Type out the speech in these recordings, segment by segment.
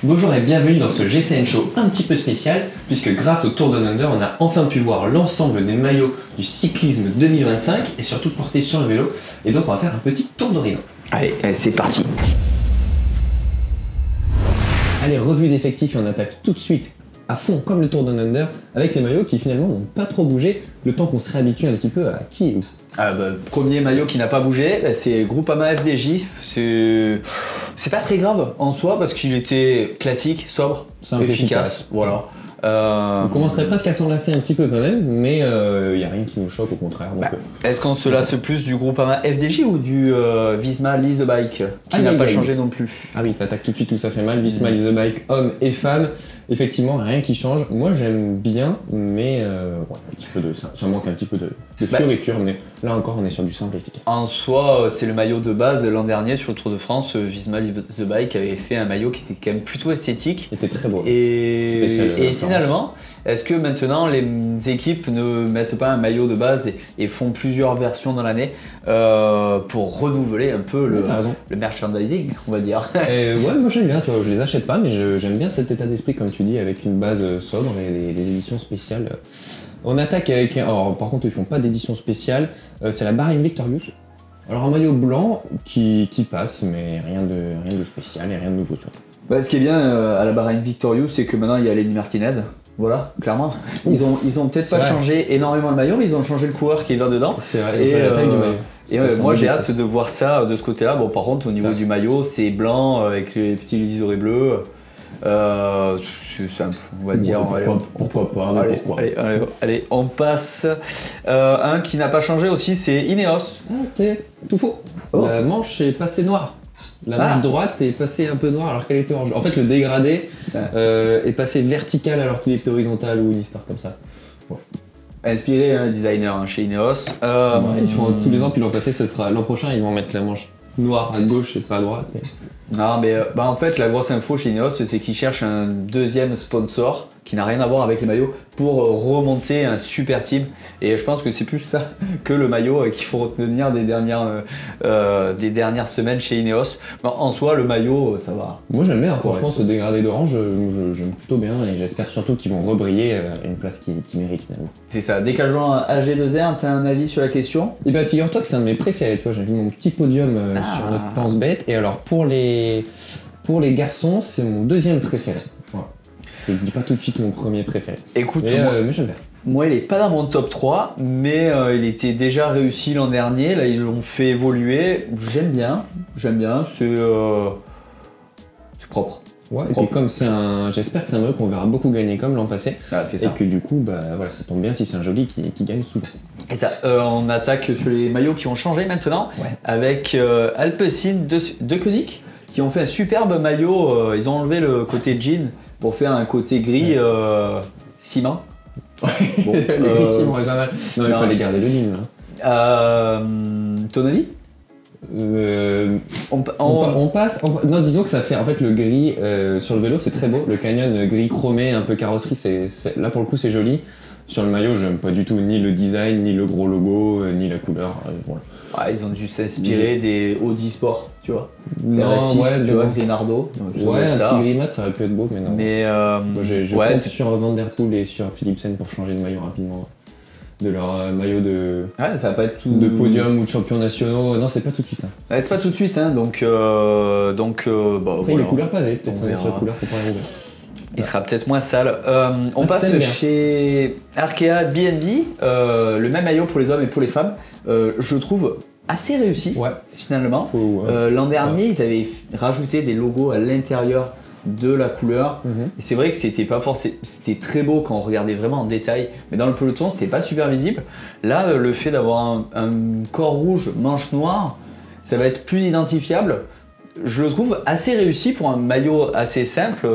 Bonjour et bienvenue dans ce GCN Show un petit peu spécial, puisque grâce au Tour Down Under, on a enfin pu voir l'ensemble des maillots du cyclisme 2025 et surtout portés sur le vélo. Et donc on va faire un petit tour d'horizon. Allez, c'est parti. Allez, revue d'effectifs et on attaque tout de suite à fond comme le Tour Down Under avec les maillots qui finalement n'ont pas trop bougé, le temps qu'on se réhabitue un petit peu à qui et où. Le premier maillot qui n'a pas bougé, c'est Groupama FDJ. C'est pas très grave en soi parce qu'il était classique, sobre, Simple, efficace. Voilà. On commencerait presque à s'enlacer un petit peu quand même, mais il n'y a rien qui nous choque, au contraire. Donc, Est-ce qu'on se lasse plus du Groupama FDJ ou du Visma Lease the Bike qui n'a pas changé non plus? Ah oui, t'attaques tout de suite où ça fait mal. Visma Lease the Bike, hommes et femmes. Effectivement, rien qui change. Moi, j'aime bien, mais un petit peu ça manque un petit peu de fioriture. Mais là encore, on est sur du simple et efficace. En soi, c'est le maillot de base. L'an dernier, sur le Tour de France, Visma Lease the Bike avait fait un maillot qui était quand même plutôt esthétique. Il était très beau. Et finalement, est-ce que maintenant les équipes ne mettent pas un maillot de base et font plusieurs versions dans l'année pour renouveler un peu le merchandising, on va dire? Ouais, moi j'aime bien, tu vois, je les achète pas, mais j'aime bien cet état d'esprit, comme tu dis, avec une base sobre et des éditions spéciales. On attaque avec. Alors, par contre, ils font pas d'édition spéciale, c'est la Bahrain Victorious. Alors, un maillot blanc qui passe, mais rien de spécial et rien de nouveau surtout. Ce qui est bien à la Bahrain Victorious, c'est que maintenant il y a Lenny Martinez. Voilà, clairement. Ils ont peut-être pas changé énormément le maillot, mais ils ont changé le coureur qui va dedans. C'est vrai, et la taille du maillot. Et moi j'ai hâte de voir ça de ce côté-là. Bon, par contre, au niveau du maillot, c'est blanc avec les petits liserés bleus. C'est simple, on va dire. Pourquoi pas, allez, on passe. Un qui n'a pas changé aussi, c'est Ineos. Ah, t'es tout faux. La manche est passée noire. La manche droite est passée un peu noire alors qu'elle était orange. En fait, le dégradé est passé vertical alors qu'il était horizontal ou une histoire comme ça. Bon. Inspiré un designer chez Ineos. Ils font tous les ans, puis l'an passé, l'an prochain, ils vont mettre la manche noire à gauche et pas à droite. Non, mais en fait, la grosse info chez Ineos, c'est qu'ils cherchent un deuxième sponsor qui n'a rien à voir avec les maillots pour remonter un super team. Et je pense que c'est plus ça que le maillot qu'il faut retenir des dernières semaines chez Ineos. En soi, le maillot, ça va. Moi, j'aime bien. Franchement, ce dégradé d'orange, j'aime plutôt bien et j'espère surtout qu'ils vont rebriller à une place qui mérite finalement. C'est ça. Décalgeant AG2R, t'as un avis sur la question? Eh bien, figure-toi que c'est un de mes préférés. Tu vois, j'ai mis mon petit podium sur notre pense-bête. Et alors, pour les garçons, c'est mon deuxième préféré. Voilà. Je ne dis pas tout de suite mon premier préféré. Écoute, mais j'aime bien. Moi, il est pas dans mon top 3, mais il était déjà réussi l'an dernier. Là, ils l'ont fait évoluer. J'aime bien. C'est propre. Ouais, et puis comme j'espère que c'est un maillot qu'on verra beaucoup gagner comme l'an passé. C'est ça. Et que du coup, ça tombe bien si c'est un joli qui gagne souvent. Et ça, on attaque sur les maillots qui ont changé maintenant, avec Alpecin de Koenig, qui ont fait un superbe maillot. Ils ont enlevé le côté jean pour faire un côté gris ciment. Bon, les gris ciment, c'est pas mal. Non, il fallait garder le ligne. Ton avis? On passe. Non, disons que ça fait en fait le gris sur le vélo, c'est très beau. Le canyon gris chromé, un peu carrosserie, là pour le coup c'est joli. Sur le maillot, j'aime pas du tout ni le design, ni le gros logo, ni la couleur. Voilà. Ils ont dû s'inspirer des Audi Sport, tu vois. Non, RS6, tu vois, Grinardo. Ouais, un petit gris mat, ça aurait pu être beau, mais non. Mais je compte sur Van Der Poel et sur Philipsen pour changer de maillot rapidement. De leur maillot ça va pas être tout de podium ou de champions nationaux. Non, c'est pas tout de suite. C'est pas tout de suite, donc après, les couleurs pavées, peut-être une seule couleur pour pas les ouvrir. Il sera peut-être moins sale. On passe chez Arkea BNB, le même maillot pour les hommes et pour les femmes. Je le trouve assez réussi, finalement. L'an dernier, ils avaient rajouté des logos à l'intérieur de la couleur. Et c'est vrai que c'était pas forcément, c'était très beau quand on regardait vraiment en détail, mais dans le peloton, c'était pas super visible. Là, le fait d'avoir un corps rouge, manche noire, ça va être plus identifiable. Je le trouve assez réussi pour un maillot assez simple.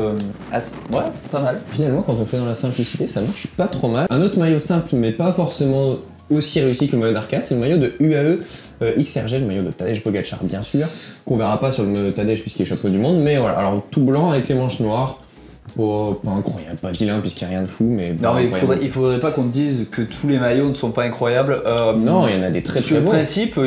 Pas mal. Finalement, quand on fait dans la simplicité, ça marche pas trop mal. Un autre maillot simple, mais pas forcément aussi réussi que le maillot d'Arca, c'est le maillot de UAE XRG, le maillot de Tadej Pogacar, bien sûr, qu'on verra pas sur le maillot de Tadej puisqu'il est champion du monde, mais voilà, alors tout blanc avec les manches noires. Pas incroyable, pas vilain puisqu'il n'y a rien de fou, mais... Non, mais il faudrait pas qu'on dise que tous les maillots ne sont pas incroyables. Non, il y en a des très très bons. Sur le principe,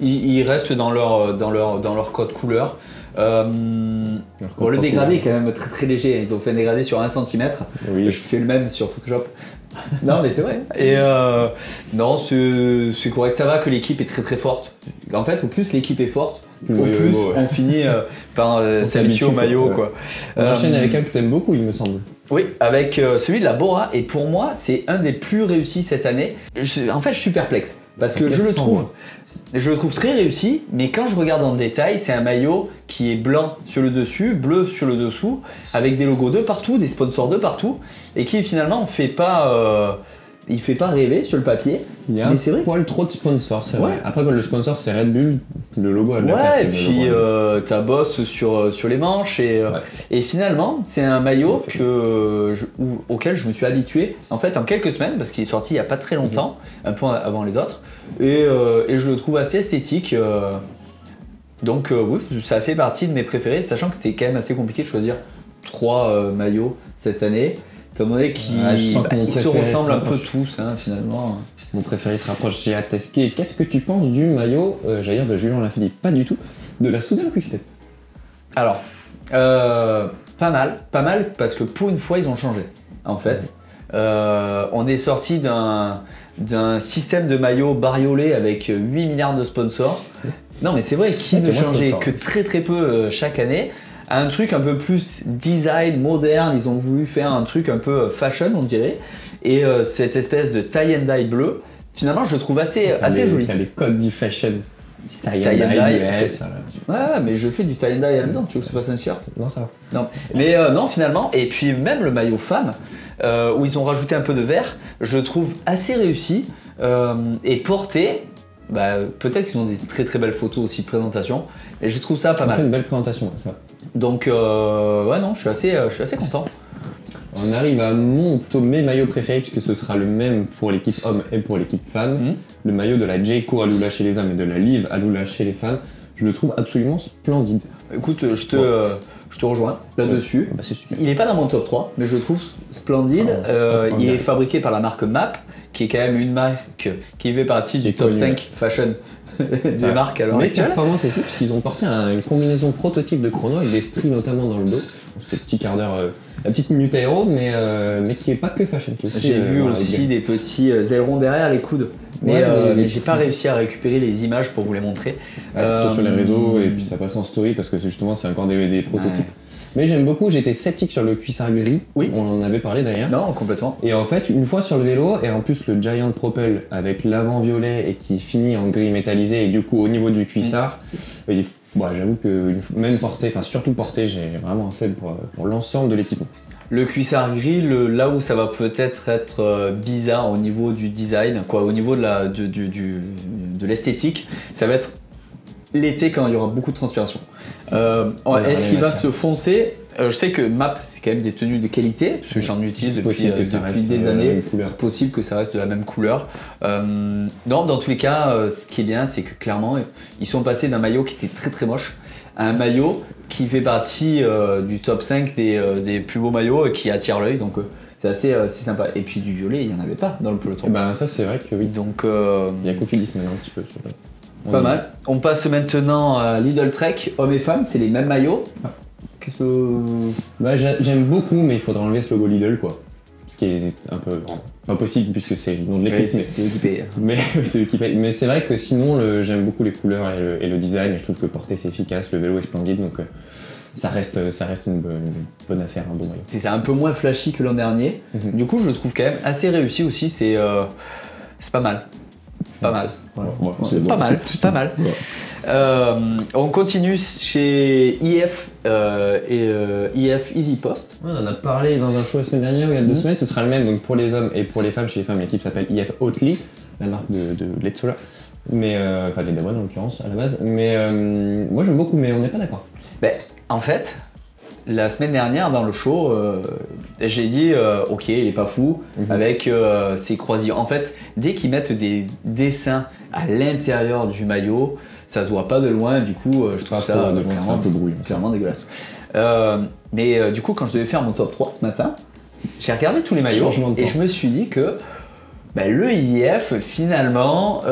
ils restent dans leur code couleur. Le dégradé est quand même très très léger. Ils ont fait un dégradé sur 1 cm. Oui. Je fais le même sur Photoshop. Non mais c'est vrai. Et non, c'est correct. Ça va que l'équipe est très très forte. En fait, au plus l'équipe est forte, au plus on finit par s'habituer au maillot. Quoi. On enchaîne avec un que t'aimes beaucoup, il me semble. Oui, avec celui de la Bora. Et pour moi, c'est un des plus réussis cette année. En fait, je suis perplexe parce que je le trouve très réussi, mais quand je regarde en détail, c'est un maillot qui est blanc sur le dessus, bleu sur le dessous, avec des logos de partout, des sponsors de partout, et qui finalement il fait pas rêver sur le papier. Il y a un poil trop de sponsors, c'est vrai. Après, quand le sponsor c'est Red Bull, le logo a de la place. Ouais, et puis t'as Boss sur les manches, et finalement, c'est un maillot auquel je me suis habitué en fait en quelques semaines, parce qu'il est sorti il y a pas très longtemps, un peu avant les autres, et je le trouve assez esthétique. Donc oui, ça fait partie de mes préférés, sachant que c'était quand même assez compliqué de choisir 3 maillots cette année. Étant donné qu'ils se ressemblent un peu tous, hein, finalement. Mon préféré se rapproche. J'ai hâte. Qu'est-ce que tu penses du maillot, j'allais dire de Julien Lafilippe? Pas du tout. De la Soudal Quick-Step. Alors, pas mal, parce que pour une fois, ils ont changé. En fait, on est sorti d'un système de maillots bariolé avec 8 milliards de sponsors. Non, mais c'est vrai, qui ne changeait que très très peu chaque année. Un truc un peu plus design, moderne, ils ont voulu faire un truc un peu fashion on dirait, et cette espèce de tie and dye bleu, finalement je le trouve assez joli. T'as les codes du fashion, tie and dye, ouais, mais je fais du tie and dye à la maison, tu veux que je te fasse un t-shirt? Non, ça va. Non, mais non finalement, et puis même le maillot femme, où ils ont rajouté un peu de vert, je le trouve assez réussi, et porté. Peut-être qu'ils ont des très très belles photos aussi de présentation, et je trouve ça pas mal. Une belle présentation, ça. Donc ouais non, je suis assez content. On arrive à mes maillots préférés, puisque ce sera le même pour l'équipe homme et pour l'équipe femme. Le maillot de la Jayco Alula chez les hommes et de la Liv Alula chez les femmes, je le trouve absolument splendide. Écoute, je te rejoins là-dessus. Il n'est pas dans mon top 3, mais je le trouve splendide. Il est fabriqué par la marque MAP, qui est quand même une marque qui fait partie du top 5 fashion des marques à l'heure actuelle. Mais performance aussi, puisqu'ils ont porté une combinaison prototype de chrono avec des stries notamment dans le dos. Ce petit quart d'heure, la petite minute aéro, mais qui n'est pas que fashion. J'ai vu aussi des petits ailerons derrière les coudes. Mais j'ai pas réussi à récupérer les images pour vous les montrer. Surtout sur les réseaux, et puis ça passe en story parce que justement c'est encore des prototypes. Ouais. Mais j'aime beaucoup, j'étais sceptique sur le cuissard gris, oui. On en avait parlé d'ailleurs. Non, complètement. Et en fait, une fois sur le vélo, et en plus le Giant Propel avec l'avant violet et qui finit en gris métallisé, et du coup au niveau du cuissard, j'avoue que même porté, surtout porté, j'ai vraiment un faible pour l'ensemble de l'équipement. Le cuissard gris, là où ça va peut-être être bizarre au niveau du design, au niveau de l'esthétique, ça va être l'été quand il y aura beaucoup de transpiration. Est-ce qu'il va se foncer? Je sais que MAP c'est quand même des tenues de qualité, parce que j'en utilise depuis des années, c'est possible que ça reste de la même couleur. Non, dans tous les cas, ce qui est bien, c'est que clairement, ils sont passés d'un maillot qui était très très moche à un maillot qui fait partie du top 5 des plus beaux maillots qui attire l'œil, donc c'est assez sympa. Et puis du violet, il n'y en avait pas dans le peloton. Ça c'est vrai que oui. Donc, il y a Cofidis maintenant un petit peu. Pas mal. On passe maintenant à Lidl Trek, hommes et femmes, c'est les mêmes maillots. Qu'est-ce que... J'aime beaucoup, mais il faudra enlever ce logo Lidl, quoi. Ce qui est un peu pas possible puisque c'est le nom de l'équipe. C'est eux qui payent. Mais c'est eux qui payent. Mais c'est vrai que sinon, j'aime beaucoup les couleurs et le design, et je trouve que porter c'est efficace, le vélo est splendide, donc ça reste une bonne affaire, un bon maillot. C'est un peu moins flashy que l'an dernier. Du coup, je le trouve quand même assez réussi aussi. C'est pas mal. C'est pas mal. C'est pas mal. Ouais. On continue chez IF et IF Easy Post. On en a parlé dans un show la semaine dernière, il y a 2 semaines. Ce sera le même donc pour les hommes et pour les femmes. Chez les femmes, l'équipe s'appelle IF Oatly, la marque de lait de soja. Mais enfin, lait d'avoine en l'occurrence à la base. Mais moi j'aime beaucoup, mais on n'est pas d'accord. En fait, la semaine dernière dans le show, j'ai dit ok, il est pas fou avec ses croisillons. En fait, dès qu'ils mettent des dessins à l'intérieur du maillot, ça se voit pas de loin. Du coup, je trouve ça clairement un peu brouillon, clairement dégueulasse. Mais du coup, quand je devais faire mon top 3 ce matin, j'ai regardé tous les maillots et je me suis dit que le IF finalement,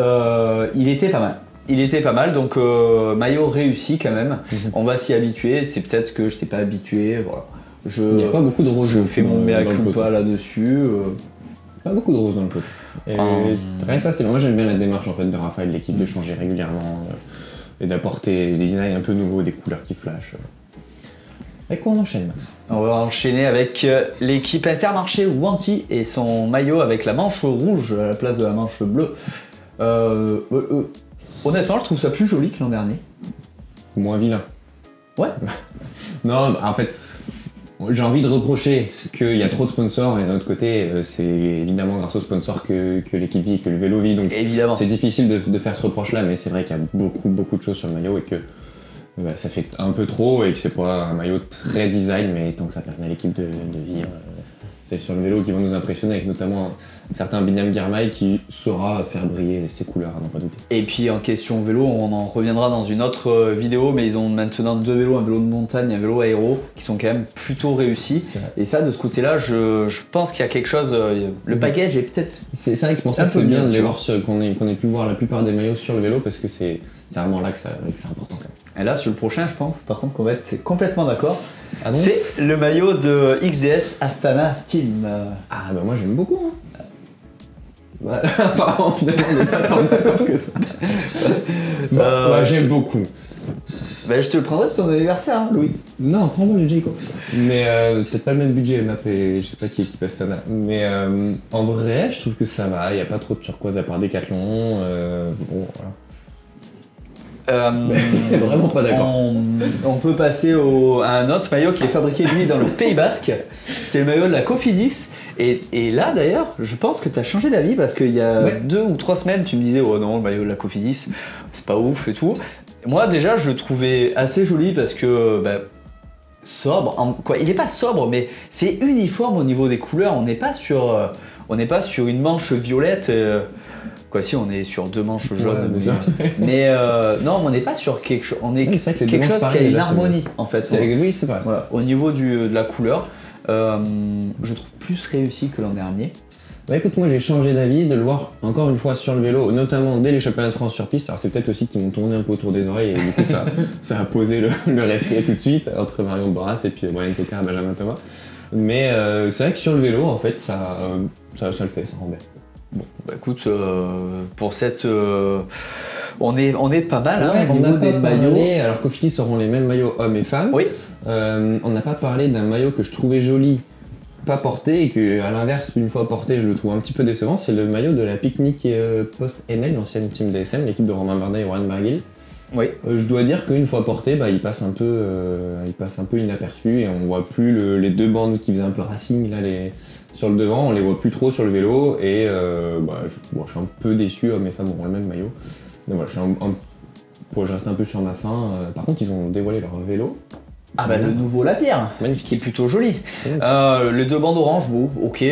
il était pas mal. il était pas mal, donc maillot réussi quand même. On va s'y habituer, c'est peut-être que je n'étais pas habitué. Voilà. Il n'y a pas beaucoup de rose. Je fais mon mea culpa là-dessus. Pas beaucoup de rose dans le pot. Rien que ça, moi j'aime bien la démarche en fait de Raphaël, l'équipe de changer régulièrement et d'apporter des designs un peu nouveaux, des couleurs qui flashent. Avec quoi on enchaîne, Max? On va enchaîner avec l'équipe Intermarché Wanty et son maillot avec la manche rouge à la place de la manche bleue. Honnêtement, je trouve ça plus joli que l'an dernier. Moins vilain. Ouais. Non, en fait, j'ai envie de reprocher qu'il y a trop de sponsors et d'un autre côté, c'est évidemment grâce aux sponsors que l'équipe vit et que le vélo vit. Donc évidemment. C'est difficile de faire ce reproche-là, mais c'est vrai qu'il y a beaucoup de choses sur le maillot et que ça fait un peu trop et que c'est pas un maillot très design, mais tant que ça permet à l'équipe de vivre. C'est sur le vélo qui vont nous impressionner avec notamment un certain Binyam Girmay qui saura faire briller ses couleurs, à n'en pas douter. Et puis en question vélo, on en reviendra dans une autre vidéo, mais ils ont maintenant 2 vélos, un vélo de montagne et un vélo aéro, qui sont quand même plutôt réussis. Et ça, de ce côté-là, je pense qu'il y a quelque chose, le package est peut-être... C'est vrai que c'est pour ça que c'est bien de les voir, qu'on ait pu voir la plupart des maillots sur le vélo, parce que c'est vraiment là que c'est important quand même. Et là, sur le prochain, je pense, par contre, qu'on va être complètement d'accord. Ah bon, c'est le maillot de XDS Astana Team. Ah bah moi j'aime beaucoup. Hein. Bah, apparemment, finalement, on n'est pas tant d'accord que ça. J'aime beaucoup. Bah, je te le prendrai pour ton anniversaire, hein, Louis. Non, prends-moi le Jayco. Mais peut-être pas le même budget, Map et je sais pas qui équipe Astana. Mais en vrai, je trouve que ça va. Il n'y a pas trop de turquoise à part Decathlon. Bon, voilà. Vraiment pas d'accord. On peut passer à un autre maillot qui est fabriqué lui dans le Pays Basque. C'est le maillot de la Cofidis. Et là d'ailleurs, je pense que tu as changé d'avis parce qu'il y a 2 ou 3 semaines, tu me disais oh non, le maillot de la Cofidis, c'est pas ouf et tout. Moi déjà, je le trouvais assez joli parce que sobre, il est pas sobre, mais c'est uniforme au niveau des couleurs. On n'est pas sur une manche violette. Si on est sur 2 manches jaunes, mais non, on n'est pas sur quelque chose. On est quelque chose qui a une harmonie en fait. Oui, c'est vrai. Voilà. Au niveau de la couleur, je trouve plus réussi que l'an dernier. Bah écoute, moi j'ai changé d'avis de le voir encore une fois sur le vélo, notamment dès les championnats de France sur piste. Alors c'est peut-être aussi qu'ils m'ont tourné un peu autour des oreilles et du coup ça a posé le respect tout de suite entre Marion Borras et puis Brian Coquard et Benjamin Thomas. Mais c'est vrai que sur le vélo, en fait, ça le fait, ça rend bien. Bon, bah écoute, pour cette... on est pas mal au niveau des maillots. Alors Cofidis auront les mêmes maillots hommes et femmes. Oui. On n'a pas parlé d'un maillot que je trouvais joli, pas porté, et que à l'inverse, une fois porté, je le trouve un petit peu décevant. C'est le maillot de la Picnic post-NL, l'ancienne team DSM, l'équipe de Romain Bardet et Warren Barguil. Oui. Je dois dire qu'une fois porté, il passe un peu inaperçu et on voit plus les 2 bandes qui faisaient un peu racing là, sur le devant, on les voit plus trop sur le vélo et je suis un peu déçu, mes femmes auront le même maillot. Mais voilà, je reste un peu sur ma faim. Par contre, ils ont dévoilé leur vélo. Le nouveau Lapierre, magnifique, qui est plutôt joli. Les 2 bandes orange, bon, ok.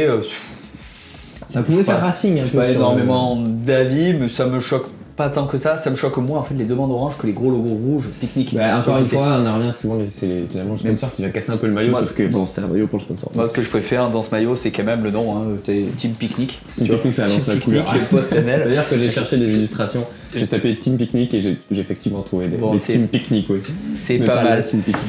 Ça pouvait faire racing un peu. Pas énormément d'avis, mais ça me choque pas tant que ça me choque moins en fait les 2 bandes oranges que les gros logos rouges Picnic. Encore une fois, on en revient souvent, c'est finalement le sponsor qui va casser un peu le maillot, parce que c'est un maillot pour le sponsor. Moi, ce que je préfère dans ce maillot, c'est quand même le nom, Team Picnic. Team Picnic, ça annonce la couleur. Post-NL. D'ailleurs, que j'ai cherché des illustrations, j'ai tapé Team Picnic et j'ai effectivement trouvé des Team Picnic, oui. C'est pas mal. Team Picnic.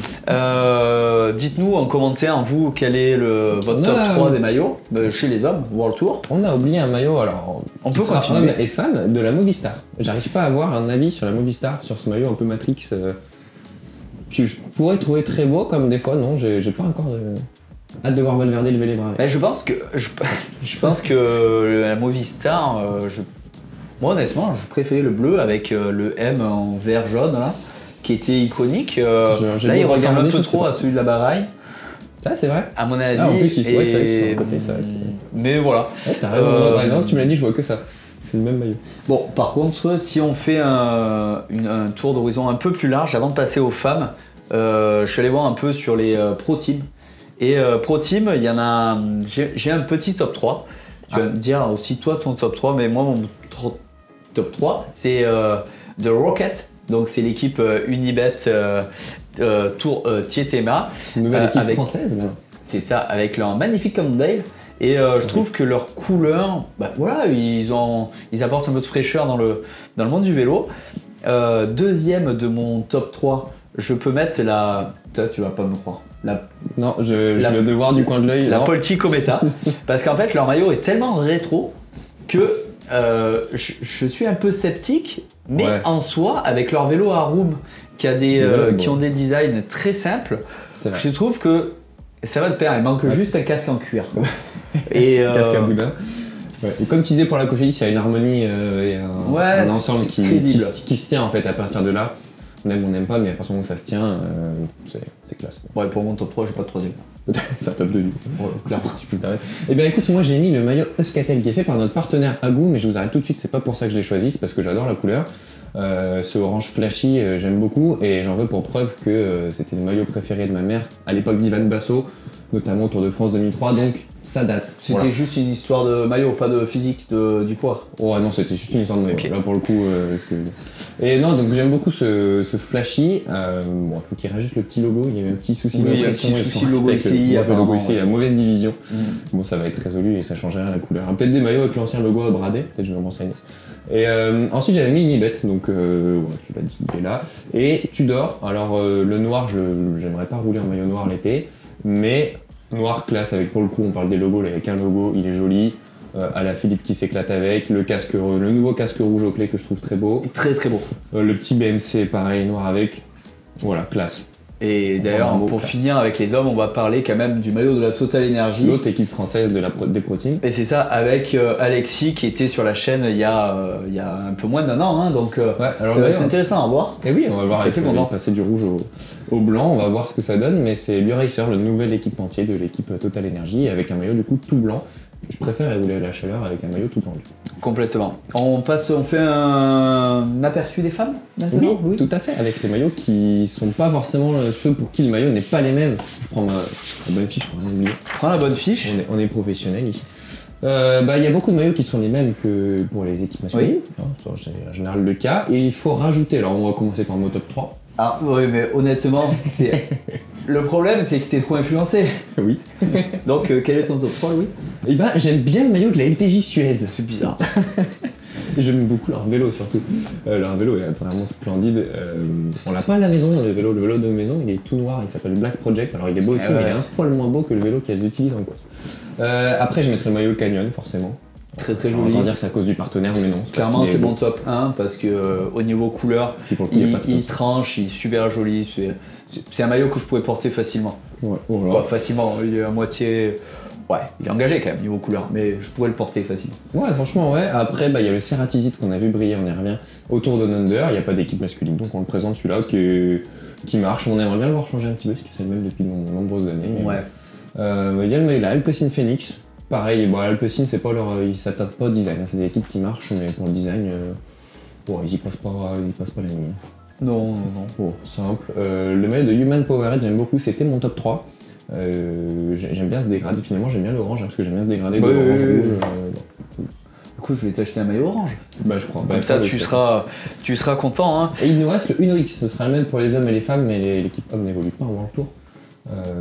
Dites-nous en commentaire, vous, quel est votre top 3 des maillots chez les hommes, World Tour. On a oublié un maillot, alors on peut continuer. Homme et femme de la Movistar. J'arrive pas à avoir un avis sur la Movistar, sur ce maillot un peu Matrix que je pourrais trouver très beau, comme des fois, non, j'ai pas encore hâte de voir Valverde lever les bras. Je pense que la Movistar, moi honnêtement, je préférais le bleu avec le M en vert jaune là, qui était iconique. Là, il ressemble un peu trop à celui de la Baraille. Ça, c'est vrai. À mon avis. En plus, c'est vrai qu'ils sont à côté, ça. Mais voilà. T'as raison, tu me l'as dit, je vois que ça. C'est le même maillot. Bon, par contre, si on fait un tour d'horizon un peu plus large, avant de passer aux femmes, je suis allé voir un peu sur les Pro Team. Et Pro Team, il y en a. J'ai un petit top 3. Tu vas me dire aussi toi ton top 3, mais moi mon top 3, c'est The Rocket. Donc c'est l'équipe Unibet Tour Tietema. Une nouvelle équipe française, là. C'est ça, avec leur magnifique Cannondale. Et je trouve que leurs couleurs, ils apportent un peu de fraîcheur dans le monde du vélo. Deuxième de mon top 3, je peux mettre la... Tu vas pas me croire. Non, je vais devoir du coin de l'œil. La Polchi Cometa. Parce qu'en fait, leur maillot est tellement rétro que je suis un peu sceptique. Mais en soi, avec leur vélo à room qui ont des designs très simples, je trouve que ça va de pair. Il manque juste un casque en cuir. Et casque à boudin. Ouais. Et comme tu disais pour la Cofidis, il y a une harmonie et un ensemble qui se tient en fait à partir de là. On aime, on n'aime pas, mais à partir du moment où ça se tient, c'est classe. Ouais, pour mon top 3, j'ai pas de troisième. C'est un top 2 du coup. Clairement, si je peux me permettre. Eh bien écoute, moi j'ai mis le maillot Euskaltel qui est fait par notre partenaire Agou, mais je vous arrête tout de suite, c'est pas pour ça que je l'ai choisi, c'est parce que j'adore la couleur. Ce orange flashy, j'aime beaucoup, et j'en veux pour preuve que c'était le maillot préféré de ma mère à l'époque d'Ivan Basso, notamment au Tour de France 2003, donc ça date. C'était juste une histoire de maillot, pas de physique du poids. Oh non, c'était juste une histoire de maillot. Okay. Là pour le coup, et non, donc j'aime beaucoup ce flashy. Bon, faut qu'il rajoute le petit logo. Il y avait un petit souci de logo ICI, le logo ICI, la mauvaise division. Bon, ça va être résolu et ça change rien à la couleur. Peut-être des maillots avec l'ancien logo bradé. Peut-être je vais me renseigner. Et ensuite j'avais mis Nibet, donc voilà, tu l'as dit, il est là. Et Tudor. Alors le noir, j'aimerais pas rouler en maillot noir l'été, mais noir classe avec, pour le coup on parle des logos, là, avec un logo, il est joli, à la Philippe qui s'éclate avec, le nouveau casque rouge au clé que je trouve très beau. Très très beau. Le petit BMC pareil, noir avec, voilà, classe. Et d'ailleurs, pour finir avec les hommes, on va parler quand même du maillot de la Total Energy. L'autre équipe française des Pro Team. Et c'est ça, avec Alexis qui était sur la chaîne il y a un peu moins d'1 an, hein, donc alors ça va être intéressant à voir. Et oui, on va voir, il va passer du rouge au blanc, on va voir ce que ça donne, mais c'est BioRacer, le nouvel équipementier de l'équipe Total Energy, avec un maillot du coup tout blanc. Je préfère rouler la chaleur avec un maillot tout blanc. Complètement. On fait un aperçu des femmes maintenant. Oui, tout à fait, avec les maillots qui sont pas forcément ceux pour qui le maillot n'est pas les mêmes. Je prends la bonne fiche pour rien oublier. Prends la bonne fiche. On est professionnel ici. Il y a beaucoup de maillots qui sont les mêmes que pour les équipes masculines, c'est en général le cas, et il faut rajouter, alors on va commencer par mon top 3. Ah oui, mais honnêtement, le problème c'est que t'es trop influencé. Oui. Donc quel est ton top 3, Louis? Eh ben, j'aime bien le maillot de la LPJ Suez. C'est bizarre. J'aime beaucoup leur vélo surtout. Leur vélo est vraiment splendide. On l'a pas à la maison, le vélo de maison, il est tout noir, il s'appelle Black Project. Alors il est beau aussi, mais il est un poil moins beau que le vélo qu'elles utilisent en course. Après, je mettrai le maillot Canyon, forcément. Très très joli. On va dire que c'est à cause du partenaire, mais non. Clairement, c'est mon top 1 parce que au niveau couleur, il tranche, il est super joli. C'est un maillot que je pourrais porter facilement. Ouais, voilà. Facilement, il est à moitié. Ouais, il est engagé quand même niveau couleur, mais je pourrais le porter facilement. Ouais, franchement, ouais. Après, il y a le Ceratizit qu'on a vu briller, on y revient, autour de Under. Il n'y a pas d'équipe masculine, donc on le présente celui-là qui marche. On aimerait bien le voir changer un petit peu, parce que c'est le même depuis de nombreuses années. Ouais. Il y a le maillot là, Alpecin Phoenix. Pareil, bon, Alpecin, c'est pas ils s'attardent pas au design, hein. C'est des équipes qui marchent, mais pour le design, ils y passent pas la nuit. Non. Bon, simple. Le maillot de Human Powerade, j'aime beaucoup, c'était mon top 3. J'aime bien ce dégradé, finalement j'aime bien l'orange, parce que j'aime bien ce dégradé d'orange rouge. Du coup, je vais t'acheter un maillot orange. Bah, je crois. Comme ça, tu seras content. Hein. Et il nous reste le Uno X, ce sera le même pour les hommes et les femmes, mais l'équipe homme n'évolue pas en World Tour.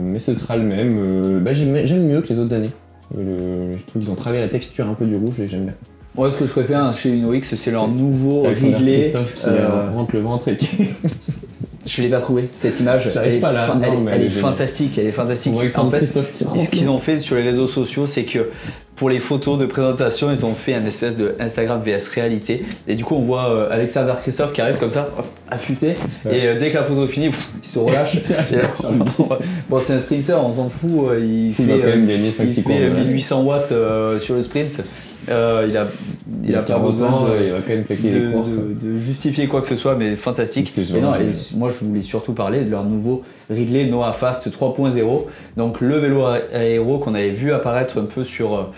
Mais ce sera le même. J'aime mieux que les autres années. Je trouve qu'ils ont travaillé la texture un peu du rouge et j'aime bien. Moi, ce que je préfère chez Uno X, c'est leur nouveau Ridley. Christophe qui rentre le ventre et qui... Je l'ai pas trouvé, cette image. Elle est fantastique. En fait, ce qu'ils ont fait sur les réseaux sociaux, c'est que pour les photos de présentation, ils ont fait un espèce de Instagram vs réalité. Et du coup, on voit Alexander Christophe qui arrive comme ça, affûté. Ouais. Et dès que la photo est finie, il se relâche. Bon, c'est un sprinter, on s'en fout. Il fait 1800 watts sur le sprint. Il a pas besoin de justifier quoi que ce soit, mais fantastique. Et moi je voulais surtout parler de leur nouveau Ridley Noah Fast 3.0, donc le vélo aéro qu'on avait vu apparaître un peu sur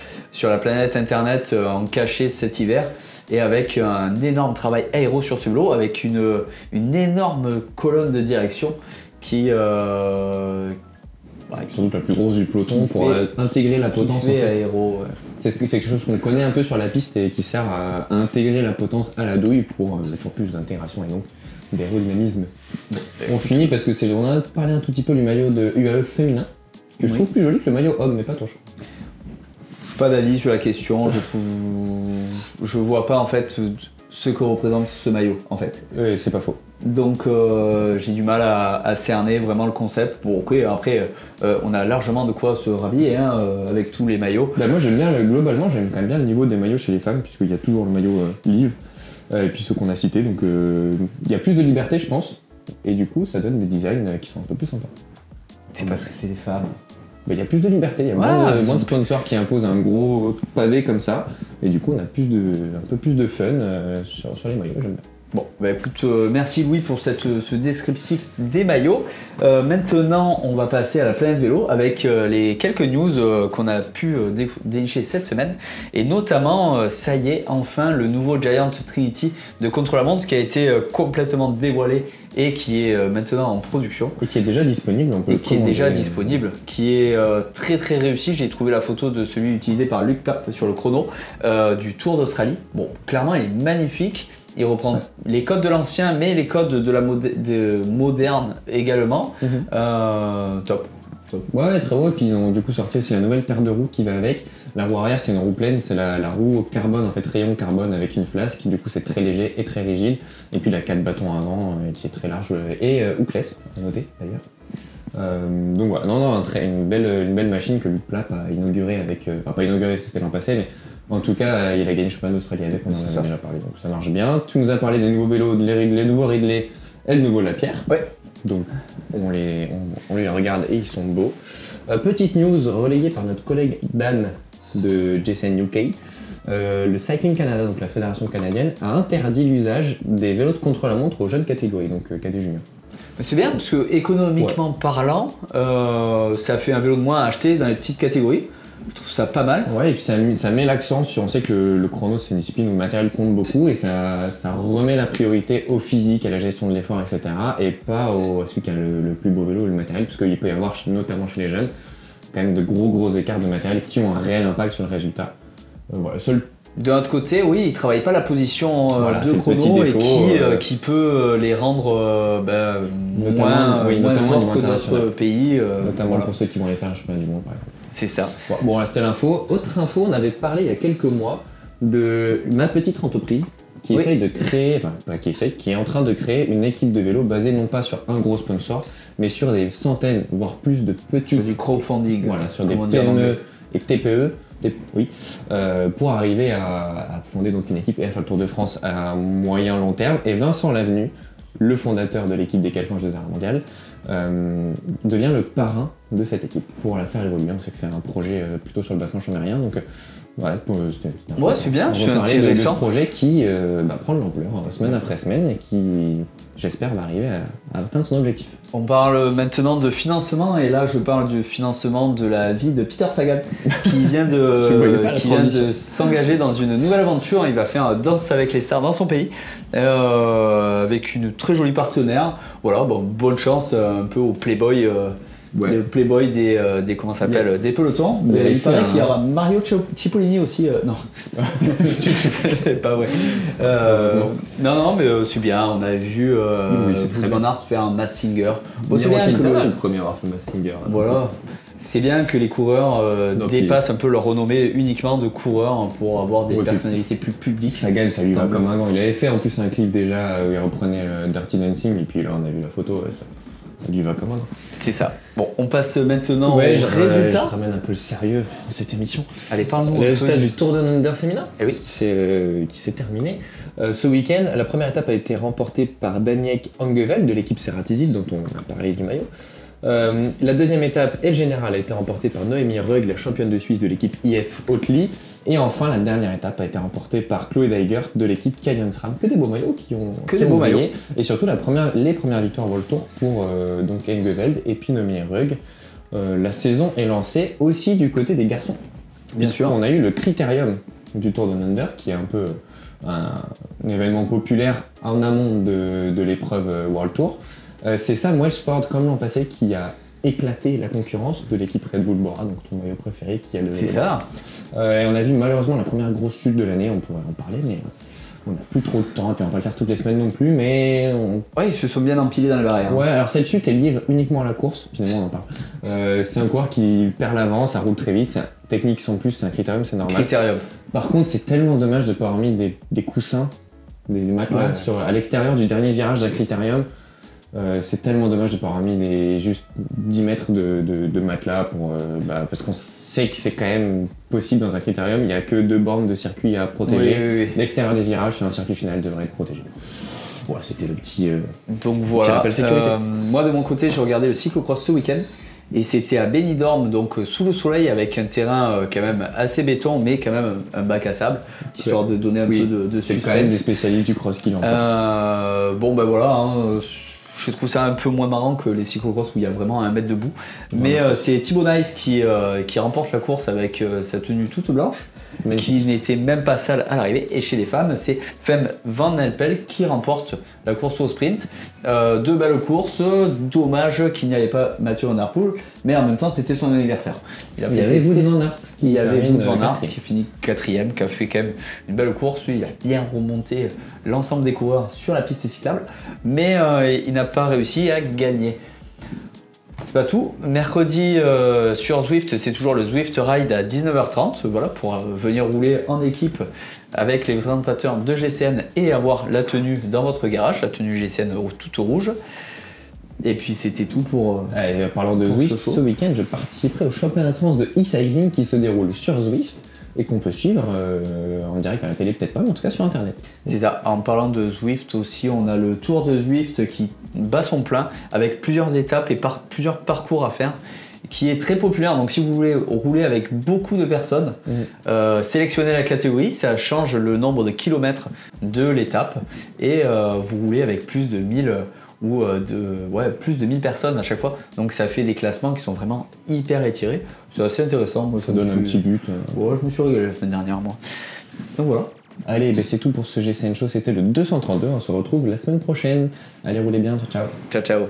la planète internet en cachet cet hiver, et avec un énorme travail aéro sur ce vélo, avec une énorme colonne de direction qui sans doute la plus grosse du peloton pour intégrer la potence aéro. Ouais. C'est quelque chose qu'on connaît un peu sur la piste et qui sert à intégrer la potence à la douille pour toujours plus d'intégration et donc d'aérodynamisme. On finit parce que on a parlé un tout petit peu du maillot de UAE féminin que je trouve plus joli que le maillot homme, mais pas toi je crois. Je suis pas d'avis sur la question, je vois pas en fait ce que représente ce maillot en fait. C'est pas faux. Donc j'ai du mal à cerner vraiment le concept. Bon ok, après on a largement de quoi se rhabiller avec tous les maillots. Bah, moi j'aime bien, globalement j'aime quand même bien le niveau des maillots chez les femmes, puisqu'il y a toujours le maillot livre, et puis ceux qu'on a cités, donc il y a plus de liberté je pense, et du coup ça donne des designs qui sont un peu plus sympas. C'est parce que c'est les femmes. Il y a plus de liberté, il y a moins de sponsors qui imposent un gros pavé comme ça, et du coup on a un peu plus de fun sur les maillots, j'aime bien. Bon, bah écoute, merci Louis pour ce descriptif des maillots. Maintenant, on va passer à la planète vélo avec les quelques news qu'on a pu dénicher cette semaine. Et notamment, ça y est, enfin, le nouveau Giant Trinity de contre-la-montre qui a été complètement dévoilé et qui est maintenant en production. Et qui est déjà disponible. Qui est très très réussi. J'ai trouvé la photo de celui utilisé par Luc Pape sur le chrono du Tour d'Australie. Bon, clairement, il est magnifique. Il reprend les codes de l'ancien, mais les codes de la moderne également. Top. Ouais, très beau. Et puis ils ont du coup sorti aussi la nouvelle paire de roues qui va avec. La roue arrière, c'est une roue pleine, c'est la roue carbone, en fait, rayon carbone avec une flasque qui du coup c'est très léger et très rigide. Et puis la 4 bâtons avant qui est très large et hookless, à noter d'ailleurs. Donc voilà, une belle machine que Luc Plapp a inaugurée avec. Enfin, pas inaugurée parce que c'était l'an passé, mais. En tout cas, il a gagné le championnat d'Australie avec, on en avait déjà parlé, donc ça marche bien. Tu nous as parlé des nouveaux vélos, les nouveaux Ridley et le nouveau Lapierre. Ouais. Donc on les regarde et ils sont beaux. Petite news relayée par notre collègue Dan de JCN UK. Le Cycling Canada, donc la fédération canadienne, a interdit l'usage des vélos de contre-la-montre aux jeunes catégories, donc cadet junior. C'est bien parce que économiquement parlant, ça fait un vélo de moins à acheter dans les petites catégories. Je trouve ça pas mal. Ouais, et puis ça met l'accent sur. On sait que le chrono, c'est une discipline où le matériel compte beaucoup et ça remet la priorité au physique, à la gestion de l'effort, etc. Et pas à celui qui a le plus beau vélo, le matériel, parce qu'il peut y avoir, notamment chez les jeunes, quand même de gros écarts de matériel qui ont un réel impact sur le résultat. Voilà, de l'autre côté, oui, ils ne travaillent pas la position de chrono et qui peut les rendre moins forts que d'autres pays. Notamment pour ceux qui vont aller faire un championnat du monde, par exemple. C'est ça. Bon, là c'était l'info. Autre info, on avait parlé il y a quelques mois de ma petite entreprise qui essaye de créer, qui est en train de créer une équipe de vélo basée non pas sur un gros sponsor, mais sur des centaines, voire plus de petits. Sur du crowdfunding. Voilà, sur des PME et TPE. Pour arriver à fonder donc une équipe et à faire le Tour de France à moyen long terme. Et Vincent Lavenu, le fondateur de l'équipe des Calfanges de Zara Mondial, devient le parrain de cette équipe pour la faire évoluer. On sait que c'est un projet plutôt sur le bassin chambérien, donc voilà, c'est bien, c'est intéressant. De ce projet qui prend de l'ampleur semaine après semaine et qui, j'espère, va arriver à atteindre son objectif. On parle maintenant de financement et là je parle du financement de la vie de Peter Sagan qui vient de s'engager dans une nouvelle aventure. Il va faire Danse avec les stars dans son pays avec une très jolie partenaire. Voilà, bonne chance un peu au Playboy. Le Playboy des comment ça s'appelle des pelotons. Mais il paraît qu'il y aura Mario Cipollini aussi. Non, c'est pas vrai. Non, mais c'est bien. On a vu Wout van Aert faire un Masked Singer. C'est bien que le premier à avoir fait Masked Singer. Voilà. C'est bien que les coureurs dépassent un peu leur renommée uniquement de coureurs pour avoir des personnalités plus publiques. Sagan, ça lui va comme un gant. Il avait fait en plus un clip déjà où il reprenait Dirty Dancing et puis là on a vu la photo. Ça lui va comme un gant. C'est ça. Bon, on passe maintenant aux résultats. Je ramène un peu le sérieux dans cette émission. Allez, parle-nous. Les résultats du Tour de Under féminin, oui. Qui s'est terminé. Ce week-end, la première étape a été remportée par Daniek Angeveld de l'équipe Ceratizid, dont on a parlé du maillot. La deuxième étape et le général a été remportée par Noémie Rugg, la championne de Suisse de l'équipe IF Hautely. Et enfin, la dernière étape a été remportée par Chloé Deigert de l'équipe Canyon SRAM. Que des beaux maillots qui ont gagné. Et surtout les premières victoires World Tour pour donc Angeveld et puis Noémie Rugg. La saison est lancée aussi du côté des garçons. Bien sûr, on a eu le critérium du Tour Down Under qui est un peu un événement populaire en amont de l'épreuve World Tour. C'est Sam Wellsford, comme l'an passé, qui a éclaté la concurrence de l'équipe Red Bull Bora, donc ton maillot préféré qui a le. C'est ça. Et on a vu malheureusement la première grosse chute de l'année, on pourrait en parler, mais on n'a plus trop de temps, et puis on va pas le faire toutes les semaines non plus, mais. Ouais, ils se sont bien empilés dans le barrière. Ouais, alors cette chute est liée uniquement à la course, finalement on en parle. C'est un coureur qui perd l'avance, ça roule très vite, c'est technique sans plus, c'est un critérium, c'est normal. Critérium. Par contre, c'est tellement dommage de ne pas avoir mis des coussins des matelas à l'extérieur du dernier virage d'un critérium. C'est tellement dommage de ne pas avoir mis juste 10 mètres de matelas parce qu'on sait que c'est quand même possible dans un critérium. Il n'y a que 2 bornes de circuit à protéger. Oui. L'extérieur des virages sur un circuit final devrait être protégé. Voilà, c'était le petit. Donc voilà. Rappel sécurité. Moi de mon côté, j'ai regardé le cyclocross ce week-end. Et c'était à Benidorm, donc sous le soleil, avec un terrain quand même assez béton, mais quand même un bac à sable, histoire de donner un peu de suspense. C'est quand même des spécialistes du cross qui l'emportent. Bon ben voilà, je trouve ça un peu moins marrant que les cyclocross où il y a vraiment 1 mètre debout. Mais c'est Thibaut Nice qui remporte la course avec sa tenue toute blanche, qui n'était même pas sale à l'arrivée. Et chez les femmes, c'est Fem Van Elpel qui remporte la course au sprint. 2 belles courses, dommage qu'il n'y avait pas Mathieu Van Der Poel, mais en même temps c'était son anniversaire. Il y avait Wout van Aert qui finit 4ème, qui a fait quand même une belle course. Il a bien remonté l'ensemble des coureurs sur la piste cyclable, mais il n'a pas réussi à gagner. C'est pas tout. Mercredi sur Zwift, c'est toujours le Zwift Ride à 19h30, voilà, pour venir rouler en équipe avec les présentateurs de GCN et avoir la tenue dans votre garage, la tenue GCN toute rouge. Et puis c'était tout pour. Parlant de Zwift, ce week-end, je participerai au championnat de France de e-cycling qui se déroule sur Zwift et qu'on peut suivre en direct à la télé, peut-être pas, mais en tout cas sur internet. C'est ça. En parlant de Zwift aussi, on a le Tour de Zwift qui bat son plein avec plusieurs étapes et plusieurs parcours à faire, qui est très populaire. Donc si vous voulez rouler avec beaucoup de personnes, sélectionnez la catégorie, ça change le nombre de kilomètres de l'étape et vous roulez avec plus de 1000 plus de 1000 personnes à chaque fois. Donc ça fait des classements qui sont vraiment hyper étirés. C'est assez intéressant. Moi, ça donne un petit but. Ouais, je me suis régalé la semaine dernière, moi. Donc voilà. Allez, c'est tout pour ce GCN Show. C'était le 232. On se retrouve la semaine prochaine. Allez, roulez bien. Ciao. Ciao, ciao.